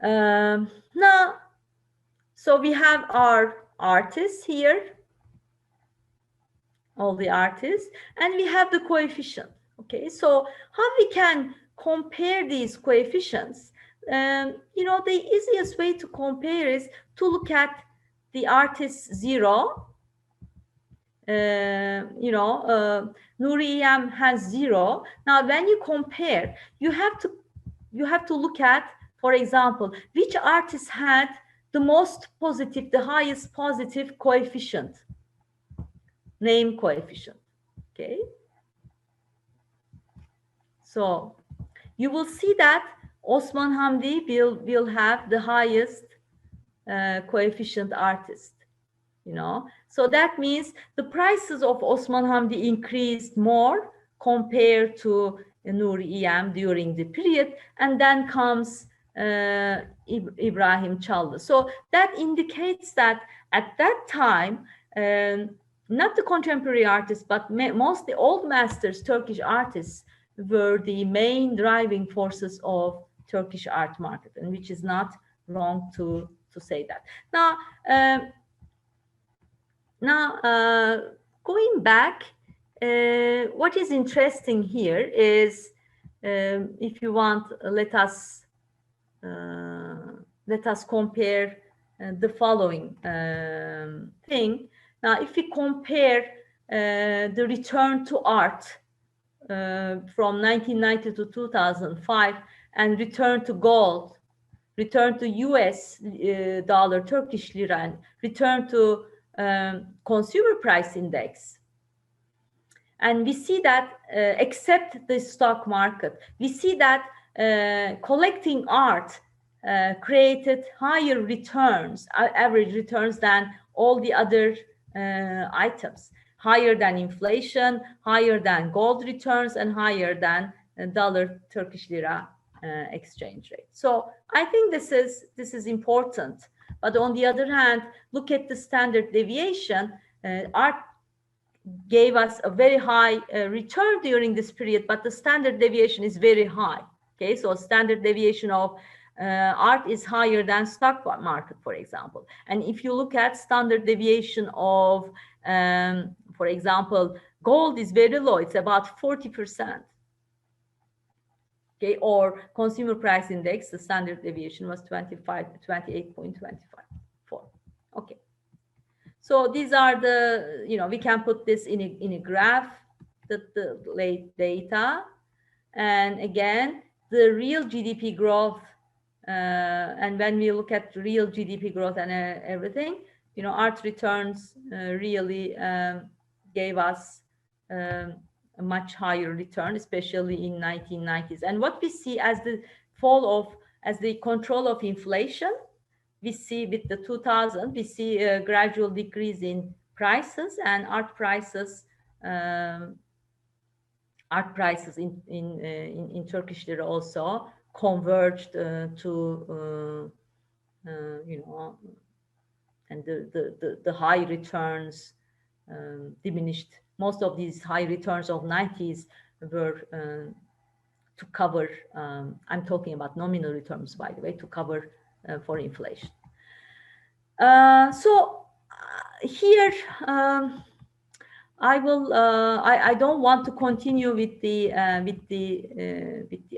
Now, so we have our artists here, all the artists, and we have the coefficient. Okay, so how we can compare these coefficients? The easiest way to compare is to look at the artist 0. Nuri EM has 0. Now, when you compare, you have to look at, for example, which artist had the most positive, the highest positive coefficient, name coefficient. Okay. So you will see that Osman Hamdi will have the highest coefficient artist. So that means the prices of Osman Hamdi increased more compared to Nuri EM during the period, and then comes Ibrahim Çallı. So that indicates that at that time, not the contemporary artists, but mostly old masters, Turkish artists, were the main driving forces of Turkish art market, and which is not wrong to say that. Now, going back, what is interesting here is, if you want, let us compare the following thing. Now, if we compare the return to art from 1990 to 2005 and return to gold, return to US dollar, Turkish lira, and return to consumer price index. And we see that, except the stock market, we see that collecting art created higher returns, average returns, than all the other items, higher than inflation, higher than gold returns, and higher than dollar Turkish lira exchange rate. So I think this is important. But on the other hand, look at the standard deviation. Art gave us a very high return during this period, but the standard deviation is very high. Okay, so standard deviation of art is higher than stock market, for example. And if you look at standard deviation of, for example, gold is very low. It's about 40%. Okay, or consumer price index, the standard deviation was 28.254. Okay. So these are the, we can put this in a graph, the late data. And again, the real GDP growth, and when we look at real GDP growth and everything, art returns really gave us a much higher return, especially in 1990s. And what we see as the as the control of inflation, we see with the 2000, we see a gradual decrease in prices, and art prices in Turkish lira also converged to and the high returns diminished. Most of these high returns of 90s were to cover, I'm talking about nominal returns, by the way, to cover for inflation. Here I don't want to continue with the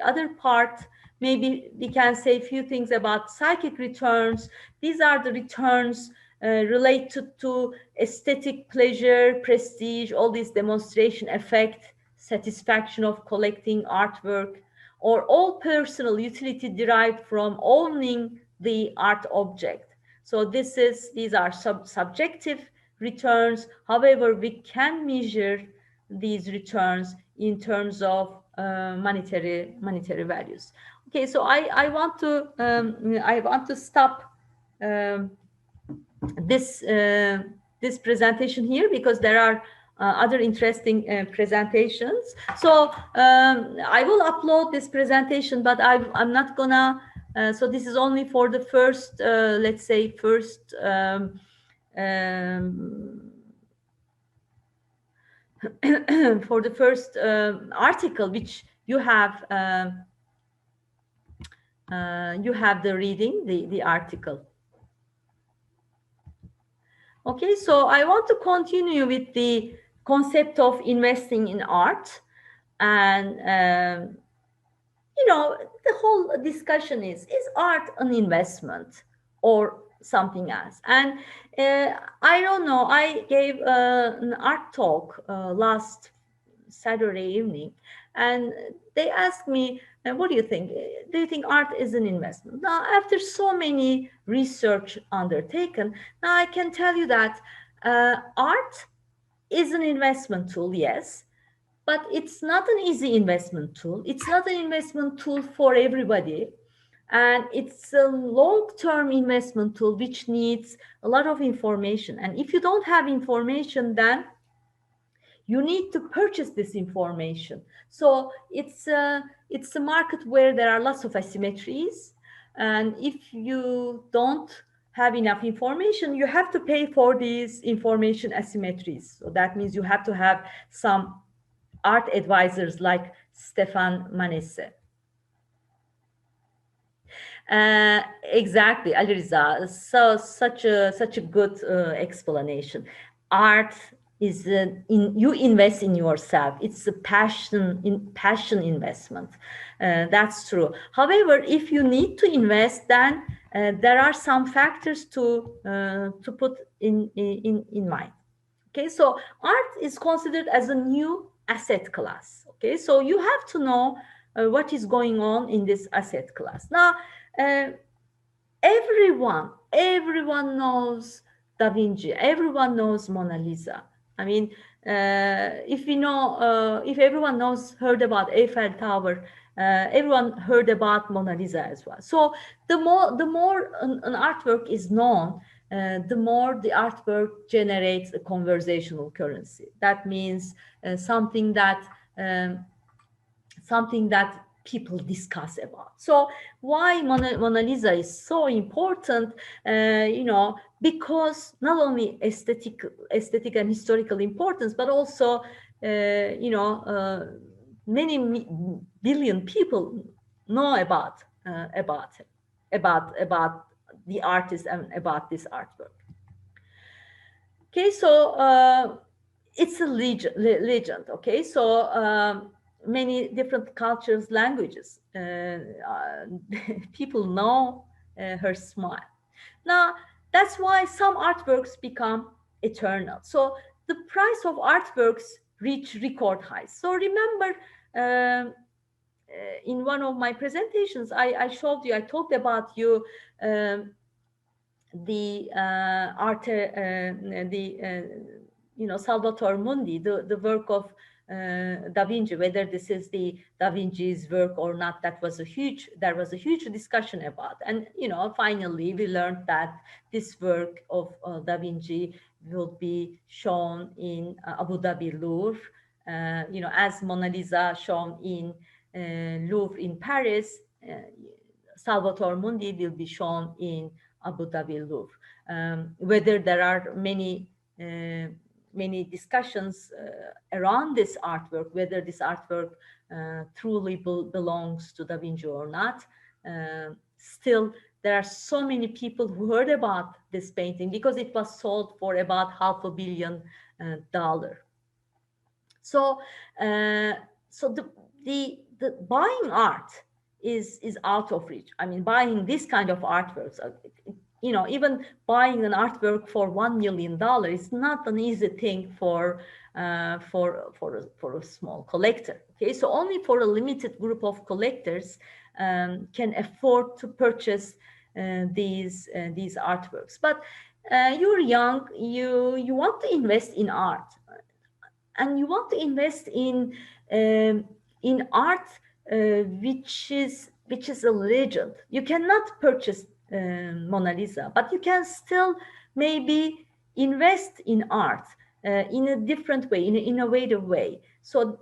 other part. Maybe we can say a few things about psychic returns. These are the returns related to aesthetic pleasure, prestige, all this demonstration effect, satisfaction of collecting artwork, or all personal utility derived from owning the art object. So these are subjective returns. However, we can measure these returns in terms of monetary values. Okay, so I want to stop this presentation here, because there are other interesting presentations. So I will upload this presentation, but I'm not gonna. So this is only for the first, let's say, first. For the first article which you have You have the reading, the article. Okay, so I want to continue with the concept of investing in art. And, the whole discussion is art an investment or something else? And I don't know, I gave an art talk last Saturday evening, and they asked me, what do you think? Do you think art is an investment? Now, after so many research undertaken, now I can tell you that art is an investment tool, yes, but it's not an easy investment tool. It's not an investment tool for everybody. And it's a long-term investment tool which needs a lot of information. And if you don't have information, then you need to purchase this information. So it's a market where there are lots of asymmetries. And if you don't have enough information, you have to pay for these information asymmetries. So that means you have to have some art advisors like Stefan Manesse. Exactly, Aliriza. So such a good explanation. Art is you invest in yourself. It's a passion investment. That's true. However, if you need to invest, then there are some factors to put in mind. Okay, so art is considered as a new asset class. Okay, so you have to know what is going on in this asset class. Now, everyone knows Da Vinci. Everyone knows Mona Lisa. I mean, if everyone heard about Eiffel Tower, everyone heard about Mona Lisa as well. So the more an artwork is known, the more the artwork generates a conversational currency. That means something that people discuss about. So why Mona Lisa is so important, because not only aesthetic and historical importance, but also, many billion people know about the artist and about this artwork. Okay, so it's a legend. Okay, so many different cultures, languages. People know her smile. Now, that's why some artworks become eternal. So the price of artworks reach record highs. So remember, in one of my presentations, I showed you, I talked about you the Salvator Mundi, the work of Da Vinci, whether this is the Da Vinci's work or not, there was a huge discussion about. And finally we learned that this work of Da Vinci will be shown in Abu Dhabi Louvre, as Mona Lisa shown in Louvre in Paris. Salvator Mundi will be shown in Abu Dhabi Louvre. Whether there are many discussions around this artwork, whether this artwork truly belongs to Da Vinci or not, still there are so many people who heard about this painting because it was sold for about $500 million. So the buying art is out of reach. I mean, buying this kind of artworks, even buying an artwork for $1 million is not an easy thing for a small collector. Okay, so only for a limited group of collectors can afford to purchase these artworks. But you're young, you want to invest in art, and you want to invest in art which is a legend. You cannot purchase Mona Lisa, but you can still maybe invest in art in a different way, in an innovative way. So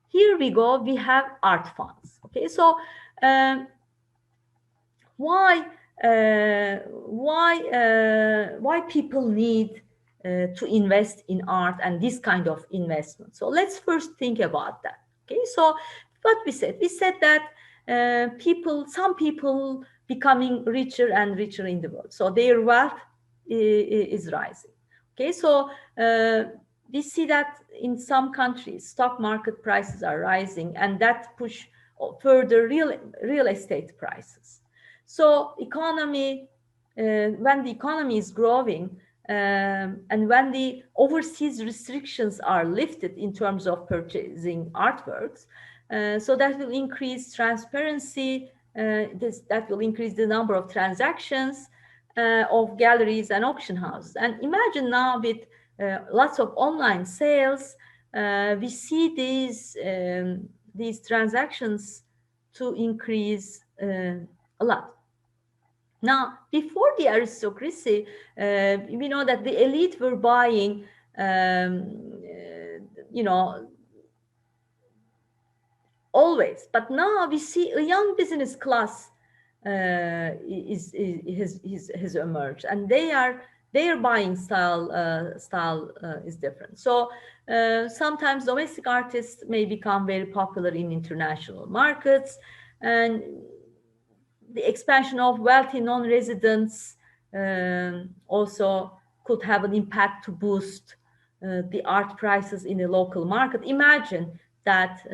here we go, we have art funds. Okay, so why people need to invest in art and this kind of investment? So let's first think about that. Okay, so what we said that some people becoming richer and richer in the world. So their wealth is rising. Okay, so we see that in some countries, stock market prices are rising, and that push further real estate prices. So economy, when the economy is growing, and when the overseas restrictions are lifted in terms of purchasing artworks, so that will increase transparency, that will increase the number of transactions of galleries and auction houses. And imagine now with lots of online sales, we see these transactions to increase a lot. Now, before the aristocracy, we know that the elite were buying, always. But now we see a young business class has emerged, and their buying style is different. So sometimes domestic artists may become very popular in international markets, and the expansion of wealthy non-residents also could have an impact to boost the art prices in the local market. Imagine that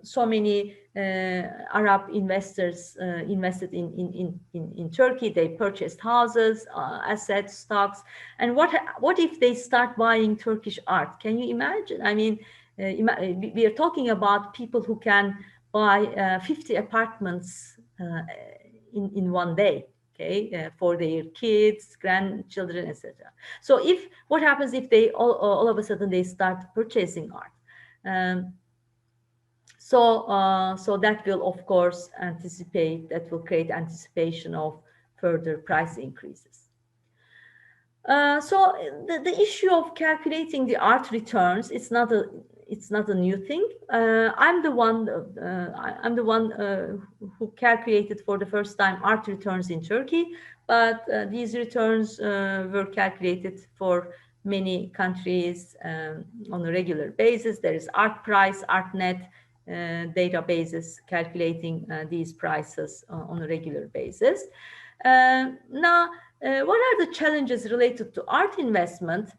so many Arab investors invested in Turkey. They purchased houses, assets, stocks, and what if they start buying Turkish art? Can you imagine? I mean, we are talking about people who can buy 50 apartments in one day, okay, for their kids, grandchildren, etc. So what happens if they all of a sudden they start purchasing art? So that will, of course, that will create anticipation of further price increases. So the issue of calculating the art returns, it's not a new thing. I'm the one who calculated for the first time art returns in Turkey, but these returns were calculated for many countries on a regular basis. There is ArtPrice, ArtNet databases calculating these prices on a regular basis. Now, what are the challenges related to art investment?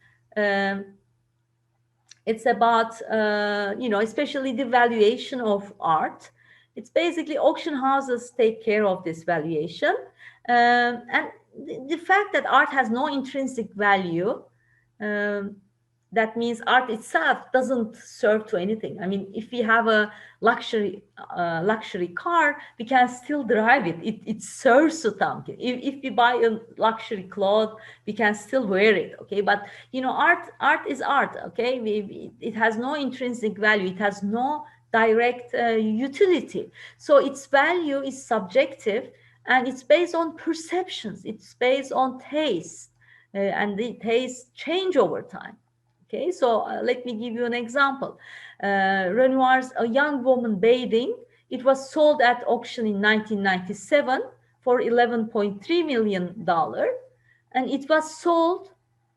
It's about, especially the valuation of art. It's basically auction houses take care of this valuation. And the fact that art has no intrinsic value, that means art itself doesn't serve to anything. I mean, if we have a luxury car, we can still drive it. It serves to something. If we buy a luxury cloth, we can still wear it. Okay, but art is art. Okay, it has no intrinsic value. It has no direct utility. So its value is subjective, and it's based on perceptions. It's based on taste, and the tastes change over time. Okay, so let me give you an example. Renoir's A Young Woman Bathing, it was sold at auction in 1997 for $11.3 million, and it was sold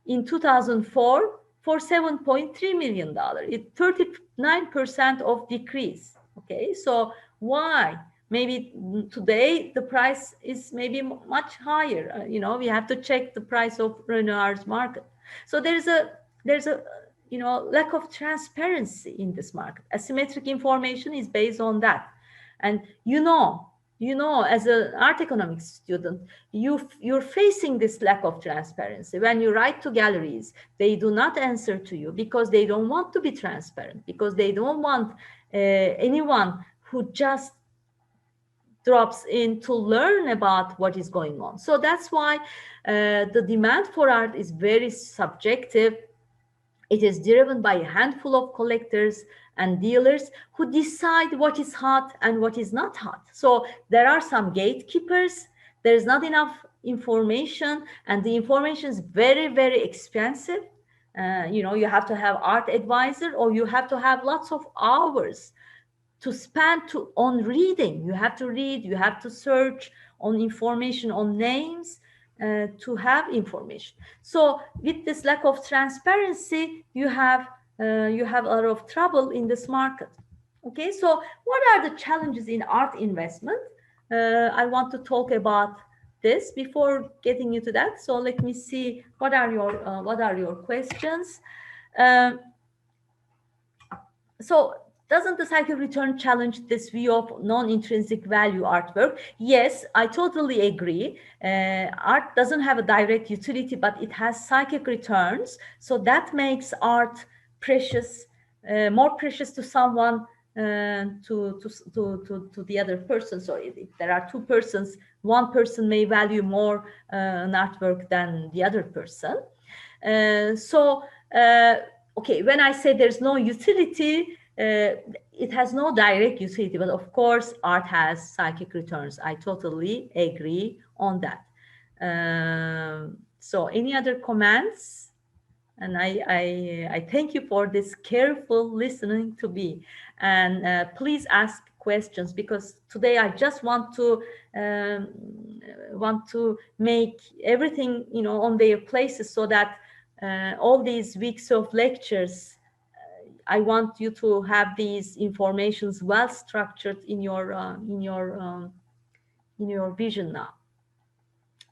in 2004 for $7.3 million. It's 39% of decrease. Okay, so why? Maybe today the price is maybe much higher. We have to check the price of Renoir's market. So there's a lack of transparency in this market. Asymmetric information is based on that. And as an art economics student, you're facing this lack of transparency. When you write to galleries, they do not answer to you because they don't want to be transparent, because they don't want anyone who just drops in to learn about what is going on. So that's why the demand for art is very subjective. It is driven by a handful of collectors and dealers who decide what is hot and what is not hot. So there are some gatekeepers. There's not enough information, and the information is very, very expensive. You have to have art advisor, or you have to have lots of hours to spend on reading. You have to read, you have to search on information on names, to have information. So with this lack of transparency, you have a lot of trouble in this market. Okay, so what are the challenges in art investment? I want to talk about this before getting into that. So let me see what are your questions. Um, so doesn't the cycle return challenge this view of non-intrinsic value artwork? Yes, I totally agree. Art doesn't have a direct utility, but it has cyclic returns. So that makes art precious, more precious to someone to the other person. So if there are two persons, one person may value more an artwork than the other person. Okay, when I say there's no utility, it has no direct utility, but of course, art has psychic returns. I totally agree on that. So any other comments? And I thank you for this careful listening to me. And please ask questions, because today I just um, want to make everything, on their places, so that all these weeks of lectures, I want you to have these informations well structured in your vision now.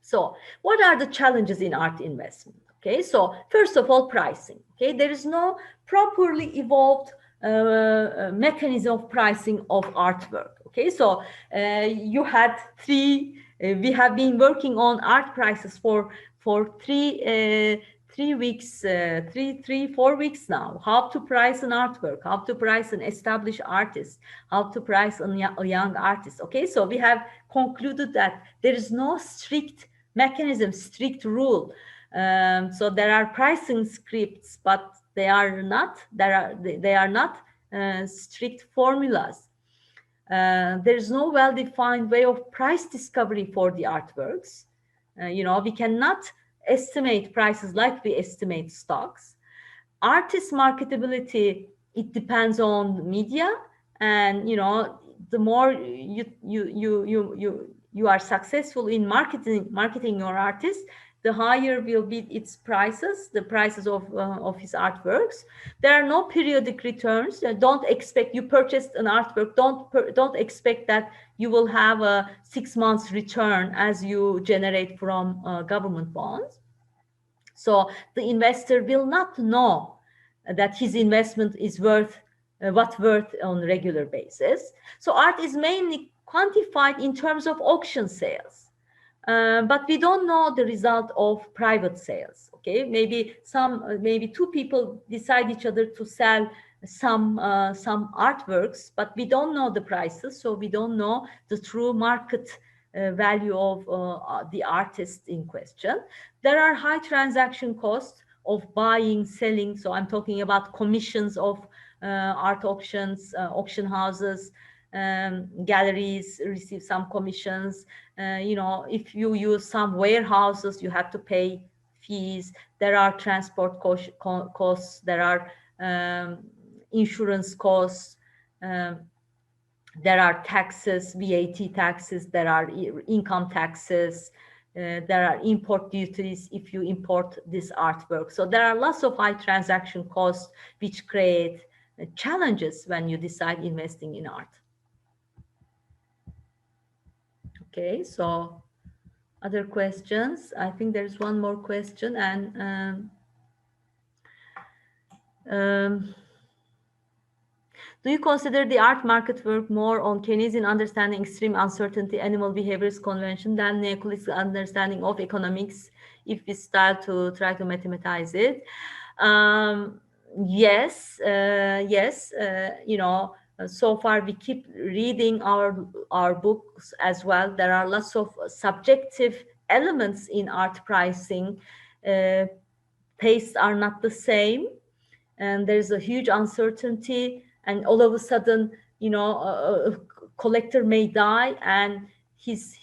So what are the challenges in art investment? Okay, so first of all, pricing. Okay, there is no properly evolved mechanism of pricing of artwork. Okay, so you had we have been working on art prices for 3 weeks, 4 weeks now. How to price an artwork, how to price an established artist, how to price a young artist. Okay, so we have concluded that there is no strict mechanism, strict rule. So there are pricing scripts, but they are not strict formulas. There is no well-defined way of price discovery for the artworks. We cannot estimate prices like we estimate stocks. Artist marketability, it depends on media, and the more you are successful in marketing your artist, the higher will be its prices, the prices of his artworks. There are no periodic returns. Don't expect, you purchased an artwork, don't expect that you will have a 6 months return as you generate from government bonds. So the investor will not know that his investment is worth on a regular basis. So art is mainly quantified in terms of auction sales. But we don't know the result of private sales. Okay, maybe two people decide each other to sell some artworks, but we don't know the prices, so we don't know the true market value of the artist in question. There are high transaction costs of buying, selling. So I'm talking about commissions of art auctions, auction houses, galleries receive some commissions. If you use some warehouses, you have to pay fees. There are transport costs. There are insurance costs. There are taxes, VAT taxes. There are income taxes. There are import duties if you import this artwork. So there are lots of high transaction costs which create challenges when you decide investing in art. Okay, so other questions? I think there's one more question, and do you consider the art market work more on Keynesian understanding extreme uncertainty, animal behaviors convention than neoclassical understanding of economics, if we start to try to mathematize it? Yes, yes. So far we keep reading our books as well. There are lots of subjective elements in art pricing. Tastes are not the same, and there's a huge uncertainty, and all of a sudden, a collector may die, and his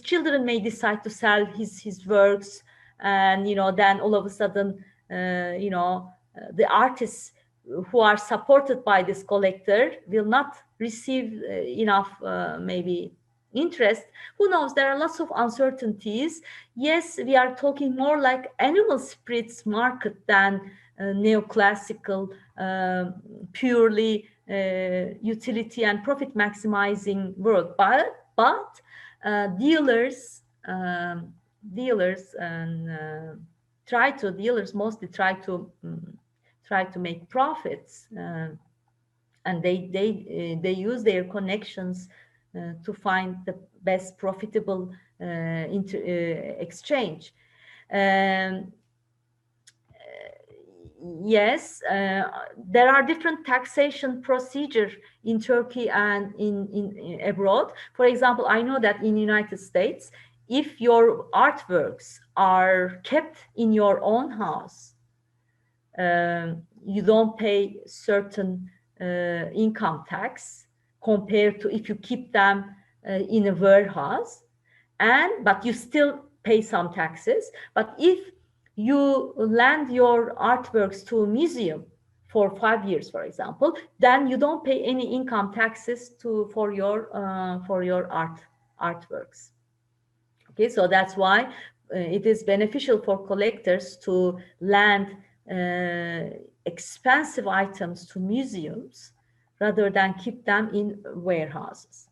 children may decide to sell his works, and then all of a sudden, the artists who are supported by this collector will not receive enough maybe interest. Who knows? There are lots of uncertainties. Yes, we are talking more like animal spirits market than neoclassical, purely utility and profit maximizing world. But dealers mostly try to make profits, and they use their connections to find the best profitable exchange. Yes, there are different taxation procedures in Turkey and in abroad. For example, I know that in the United States, if your artworks are kept in your own house, you don't pay certain income tax compared to if you keep them in a warehouse, but you still pay some taxes. But if you lend your artworks to a museum for 5 years, for example, then you don't pay any income taxes for your artworks. Okay, so that's why it is beneficial for collectors to lend expensive items to museums rather than keep them in warehouses.